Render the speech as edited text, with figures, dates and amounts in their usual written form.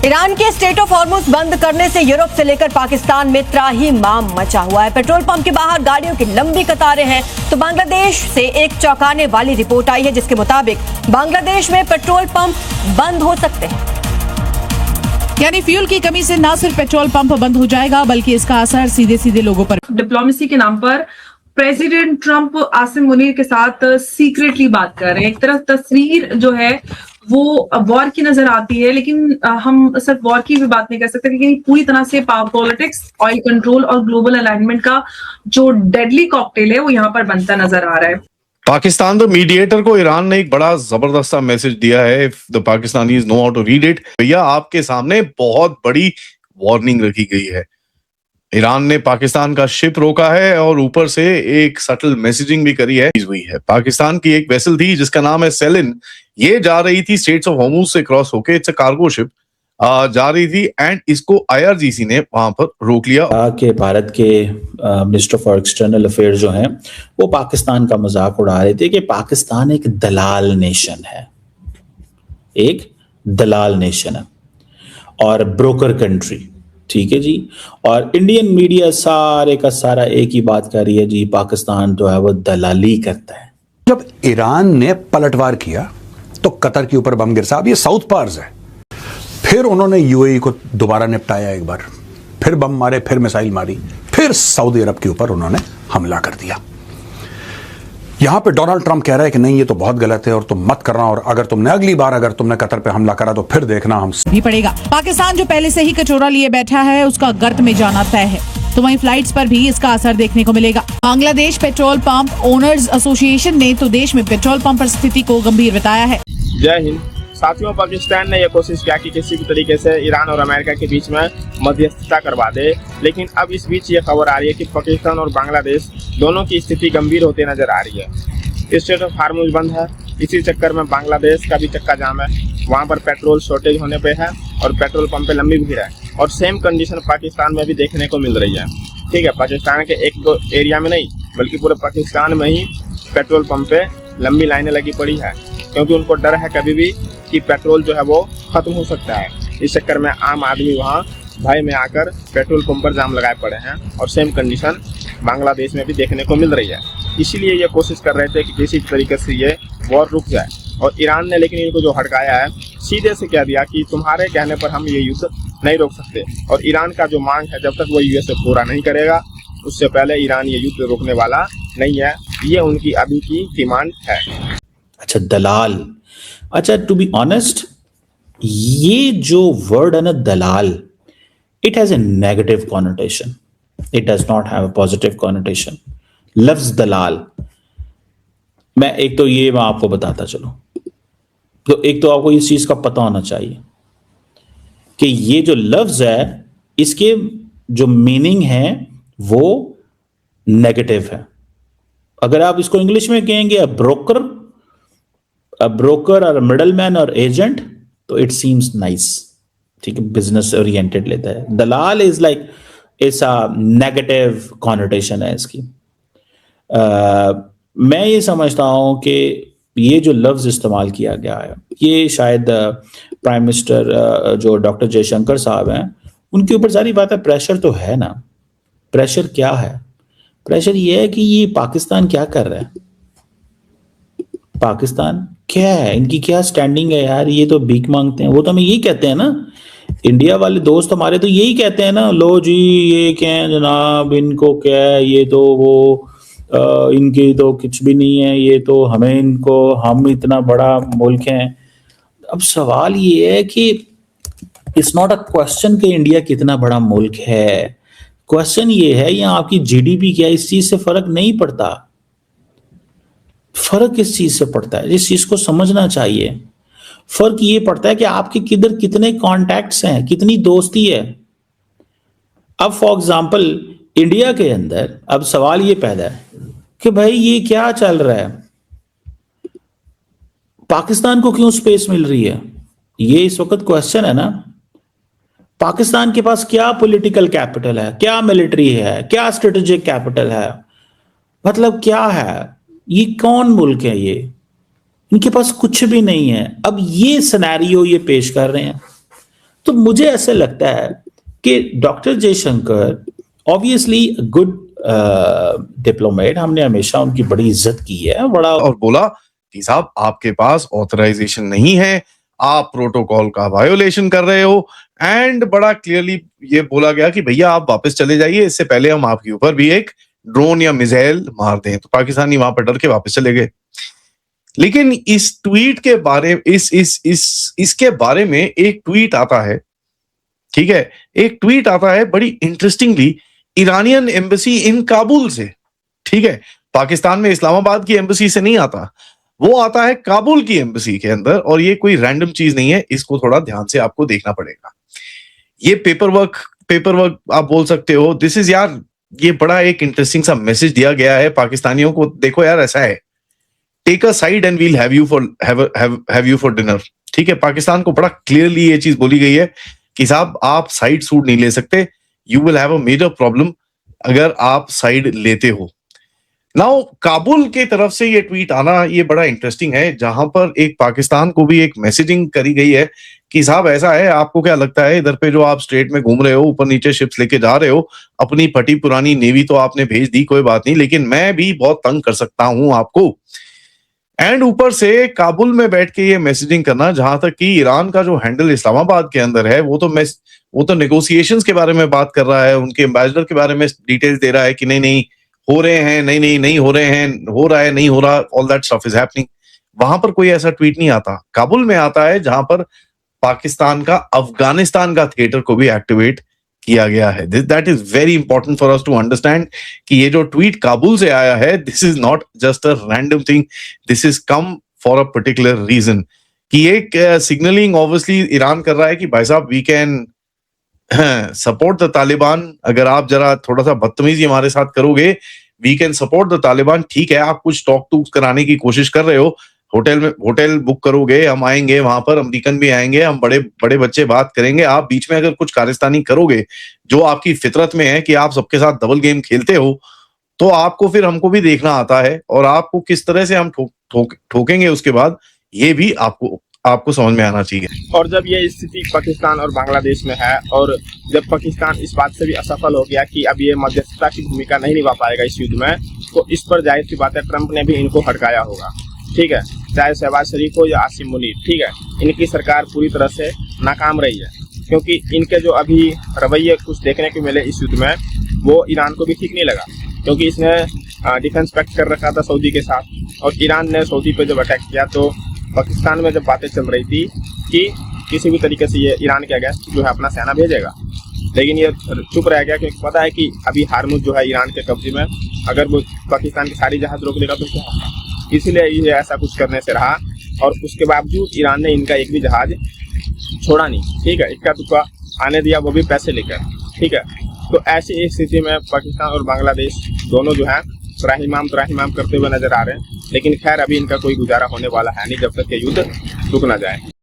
Iran के state of Hormuz बंद करने से यूरोप से लेकर पाकिस्तान में त्राहिमाम मचा हुआ है। पेट्रोल पंप के बाहर गाड़ियों की लंबी कतारें हैं। तो बांग्लादेश से एक चौंकाने वाली रिपोर्ट आई है जिसके मुताबिक बांग्लादेश में पेट्रोल पंप बंद हो सकते हैं। यानी फ्यूल की कमी से न सिर्फ पेट्रोल पंप बंद हो जाएगा बल्कि इसका असर सीधे सीधे लोगों पर। डिप्लोमेसी के नाम पर प्रेसिडेंट ट्रंप आसिम मुनीर के साथ सीक्रेटली बात कर रहे हैं। एक तरफ तस्वीर जो है वो वॉर की नजर आती है, लेकिन हम सिर्फ वॉर की भी बात नहीं कर सकते, लेकिन पूरी तरह से पावर पॉलिटिक्स, ऑयल कंट्रोल और ग्लोबल अलाइनमेंट का जो डेडली कॉकटेल है वो यहाँ पर बनता नजर आ रहा है। पाकिस्तान द मीडिएटर को ईरान ने एक बड़ा जबरदस्त मैसेज दिया है। If the Pakistanis know how to read it, भैया आपके सामने बहुत बड़ी वार्निंग रखी गई है। ईरान ने पाकिस्तान का शिप रोका है और ऊपर से एक सटल मैसेजिंग भी करी है हुई है। पाकिस्तान की एक वेसल थी जिसका नाम है सेलिन, ये जा रही थी स्ट्रेट्स ऑफ हॉर्मुज से क्रॉस होके, इट्स अ कार्गो शिप जा रही थी एंड इसको आईआरजीसी ने वहां पर रोक लिया। कि भारत के मिनिस्टर फॉर एक्सटर्नल अफेयर जो हैं वो पाकिस्तान का मजाक उड़ा रहे थे कि पाकिस्तान एक दलाल नेशन है, एक दलाल नेशन है और ब्रोकर कंट्री, ठीक है जी। और इंडियन मीडिया सारे का सारा एक ही बात कर रही है जी, पाकिस्तान जो है वो दलाली करता है। जब ईरान ने पलटवार किया तो कतर के ऊपर बम गिरा, अब ये साउथ पार्स है, फिर उन्होंने यूएई को दोबारा निपटाया, एक बार फिर बम मारे, फिर मिसाइल मारी, फिर सऊदी अरब के ऊपर उन्होंने हमला कर दिया। यहां पे डोनाल्ड ट्रंप कह रहा है कि नहीं ये तो बहुत गलत है और तुम मत करना, और अगर तुमने अगली बार अगर तुमने कतर पे हमला करा तो फिर देखना हम भी पड़ेगा। पाकिस्तान जो पहले से ही कचोरा लिए बैठा है उसका गर्त में जाना तय है, तो वहीं फ्लाइट्स पर भी इसका असर देखने को मिलेगा। Bangladesh petrol pump owners association ने तो देश में पेट्रोल पंप परिस्थिति को गंभीर बताया है। जय हिंद साथियों, पाकिस्तान ने यह कोशिश किया कि किसी भी तरीके से ईरान और अमेरिका के बीच में मध्यस्थता करवा दे, लेकिन अब इस बीच ये खबर आ रही है कि पाकिस्तान और बांग्लादेश दोनों की स्थिति गंभीर होती नजर आ रही है। स्टेट ऑफ हार्मुज बंद है, इसी चक्कर में बांग्लादेश का भी चक्का जाम है, वहाँ पर पेट्रोल शॉर्टेज होने पे है और पेट्रोल पंप पे लंबी भीड़ है। और सेम कंडीशन पाकिस्तान में भी देखने को मिल रही है। ठीक है, पाकिस्तान के एक दो एरिया में नहीं बल्कि पूरे पाकिस्तान में ही पेट्रोल पंप पे लंबी लाइनें लगी पड़ी है, क्योंकि उनको डर है कभी भी कि पेट्रोल जो है वो खत्म हो सकता है। इस चक्कर में आम आदमी वहाँ भय में आकर पेट्रोल पंप पर जाम लगाए पड़े हैं और सेम कंडीशन बांग्लादेश में भी देखने को मिल रही है। इसीलिए ये कोशिश कर रहे थे कि किसी तरीके से ये वॉर रुक जाए, और ईरान ने लेकिन इनको जो हड़काया है, सीधे से कह दिया कि तुम्हारे कहने पर हम ये युद्ध नहीं रोक सकते। और ईरान का जो मांग है जब तक वो यूएस पूरा नहीं करेगा उससे पहले ईरान ये युद्ध रोकने वाला नहीं है, ये उनकी अभी की डिमांड है। अच्छा दलाल, अच्छा टू बी ऑनेस्ट ये जो वर्ड है ना दलाल, it has a negative connotation, it does not have a positive connotation. लफ्ज दलाल, मैं एक तो ये मैं आपको बताता चलूं, तो एक तो आपको इस चीज का पता होना चाहिए कि ये जो लफ्ज है इसके जो मीनिंग है वो नेगेटिव है। अगर आप इसको इंग्लिश में कहेंगे अ ब्रोकर और मिडल मैन और एजेंट, तो इट सीम्स नाइस, ठीक है, बिजनेस ओरिएंटेड लेता है। दलाल is like it's a negative connotation है इसकी। मैं ये समझता हूं कि ये जो लफ्ज इस्तेमाल किया गया है ये शायद प्राइम मिनिस्टर जो डॉक्टर जयशंकर साहब हैं उनके ऊपर सारी बात है। प्रेशर तो है ना, प्रेशर क्या है? प्रेशर ये है कि ये पाकिस्तान क्या कर रहा है, पाकिस्तान क्या है, इनकी क्या स्टैंडिंग है यार, ये तो भीख मांगते हैं। वो तो हमें यही कहते हैं ना, इंडिया वाले दोस्त हमारे तो यही कहते हैं ना, लो जी ये क्या है जनाब, इनको क्या है, ये तो वो इनकी तो कुछ भी नहीं है, ये तो हमें इनको, हम इतना बड़ा मुल्क हैं। अब सवाल ये है कि इट्स नॉट अ क्वेश्चन कि इंडिया कितना बड़ा मुल्क है, क्वेश्चन ये है यहाँ आपकी जीडीपी क्या, इस चीज से फर्क नहीं पड़ता। फर्क किस चीज से पड़ता है, इस चीज को समझना चाहिए। फर्क ये पड़ता है कि आपके किधर कितने कॉन्टैक्ट्स हैं, कितनी दोस्ती है। अब फॉर एग्जांपल इंडिया के अंदर अब सवाल ये पैदा है कि भाई ये क्या चल रहा है, पाकिस्तान को क्यों स्पेस मिल रही है, ये इस वक्त क्वेश्चन है ना। पाकिस्तान के पास क्या पॉलिटिकल कैपिटल है, क्या मिलिट्री है, क्या स्ट्रेटेजिक कैपिटल है, मतलब क्या है, ये कौन मुल्क है, ये इनके पास कुछ भी नहीं है। अब ये सिनेरियो ये पेश कर रहे हैं, तो मुझे ऐसा लगता है कि doctor Jaishankar obviously good diplomat, हमने हमेशा उनकी बड़ी इज्जत की है, बड़ा और बोला कि साहब आपके पास ऑथराइजेशन नहीं है, आप प्रोटोकॉल का वायोलेशन कर रहे हो, एंड बड़ा क्लियरली ये बोला गया कि भैया आप वापस चले जाइए, इससे पहले हम आपके ऊपर भी एक ड्रोन या मिसाइल मार दें। तो पाकिस्तानी वहां पर डर के वापस चले गए। लेकिन इस ट्वीट के बारे इसके बारे में एक ट्वीट आता है, ठीक है, एक ट्वीट आता है बड़ी interestingly Iranian embassy in Kabul से, ठीक है, पाकिस्तान में इस्लामाबाद की एम्बेसी से नहीं आता, वो आता है काबुल की एम्बेसी के अंदर। और ये कोई रैंडम चीज नहीं है, इसको थोड़ा ध्यान से आपको देखना पड़ेगा। ये पेपर वर्क आप बोल सकते हो, दिस इज यार, ये बड़ा एक इंटरेस्टिंग सा मैसेज दिया गया है पाकिस्तानियों को। देखो यार, ऐसा है, take a side and we'll have you for dinner, ठीक है। पाकिस्तान को बड़ा क्लियरली ये चीज बोली गई है कि साहब आप साइड सूट नहीं ले सकते, you will have a major problem अगर आप साइड लेते हो। नाउ काबुल के तरफ से ये ट्वीट आना ये बड़ा इंटरेस्टिंग है, जहां पर एक पाकिस्तान को भी एक मैसेजिंग करी गई है कि साहब ऐसा है, आपको क्या लगता है इधर पे जो आप स्ट्रेट में घूम रहे हो, ऊपर नीचे शिप्स लेके जा रहे हो, अपनी फटी पुरानी नेवी तो आपने भेज दी, कोई बात नहीं, लेकिन मैं भी बहुत तंग कर सकता हूं आपको। एंड ऊपर से काबुल में बैठ के ये मैसेजिंग करना, जहां तक कि ईरान का जो हैंडल इस्लामाबाद के अंदर है, वो तो नेगोशिएशंस के बारे में बात कर रहा है, उनके एम्बेसडर के बारे में डिटेल्स दे रहा है कि नहीं हो रहे हैं, नहीं हो रहे हैं, हो रहा है, नहीं हो रहा, all that stuff is happening. वहां पर कोई ऐसा ट्वीट नहीं आता, काबुल में आता है, जहां पर पाकिस्तान का अफगानिस्तान का थिएटर को भी एक्टिवेट किया गया है। That is very important for us to understand कि ये जो ट्वीट काबुल से आया है, this is not just a random thing, this is come for a particular reason. कि एक सिग्नलिंग ऑब्वियसली ईरान कर रहा है कि भाई साहब we can support the Taliban, अगर आप जरा थोड़ा सा बदतमीजी हमारे साथ करोगे, we can support the Taliban. ठीक है, आप कुछ टॉक टूक कराने की कोशिश कर रहे हो, होटल बुक करोगे, हम आएंगे वहां पर, अमेरिकन भी आएंगे, हम बड़े बड़े बच्चे बात करेंगे। आप बीच में अगर कुछ कारिस्तानी करोगे, जो आपकी फितरत में है कि आप सबके साथ डबल गेम खेलते हो, तो आपको फिर हमको भी देखना आता है, और आपको किस तरह से हम ठोकेंगे उसके बाद, ये भी आपको समझ में आना चाहिए। और जब ये स्थिति पाकिस्तान और बांग्लादेश में है, और जब पाकिस्तान इस बात से भी असफल हो गया कि अब ये मध्यस्थता की भूमिका नहीं निभा पाएगा इस युद्ध में, तो इस पर जाहिर सी बात है ट्रंप ने भी इनको हटकाया होगा, ठीक है, चाहे शहबाज शरीफ हो या आसिम मुनीर, ठीक है, इनकी सरकार पूरी तरह से नाकाम रही है, क्योंकि इनके जो अभी रवैये कुछ देखने को मिले इस युद्ध में, वो ईरान को भी ठीक नहीं लगा, क्योंकि इसने डिफेंस पैक्ट कर रखा था सऊदी के साथ, और ईरान ने सऊदी पे जब अटैक किया, तो पाकिस्तान में जब बातें चल रही थी कि किसी भी तरीके से ये ईरान के अगेंस्ट जो है अपना सेना भेजेगा, लेकिन ये चुप रह गया, क्योंकि पता है कि अभी हार्मुज जो है ईरान के कब्जे में, अगर वो पाकिस्तान की सारी जहाज रोक देगा तो क्या होगा, इसलिए ये ऐसा कुछ करने से रहा, और उसके बावजूद ईरान ने इनका एक भी जहाज छोड़ा नहीं, ठीक है, इक्का दुक्का आने दिया, वो भी पैसे लेकर, ठीक है। तो ऐसी एक स्थिति में पाकिस्तान और बांग्लादेश दोनों जो है त्राहिमाम करते हुए नजर आ रहे हैं, लेकिन खैर अभी इनका कोई गुजारा होने वाला है नहीं जब तक ये युद्ध रुक ना जाए।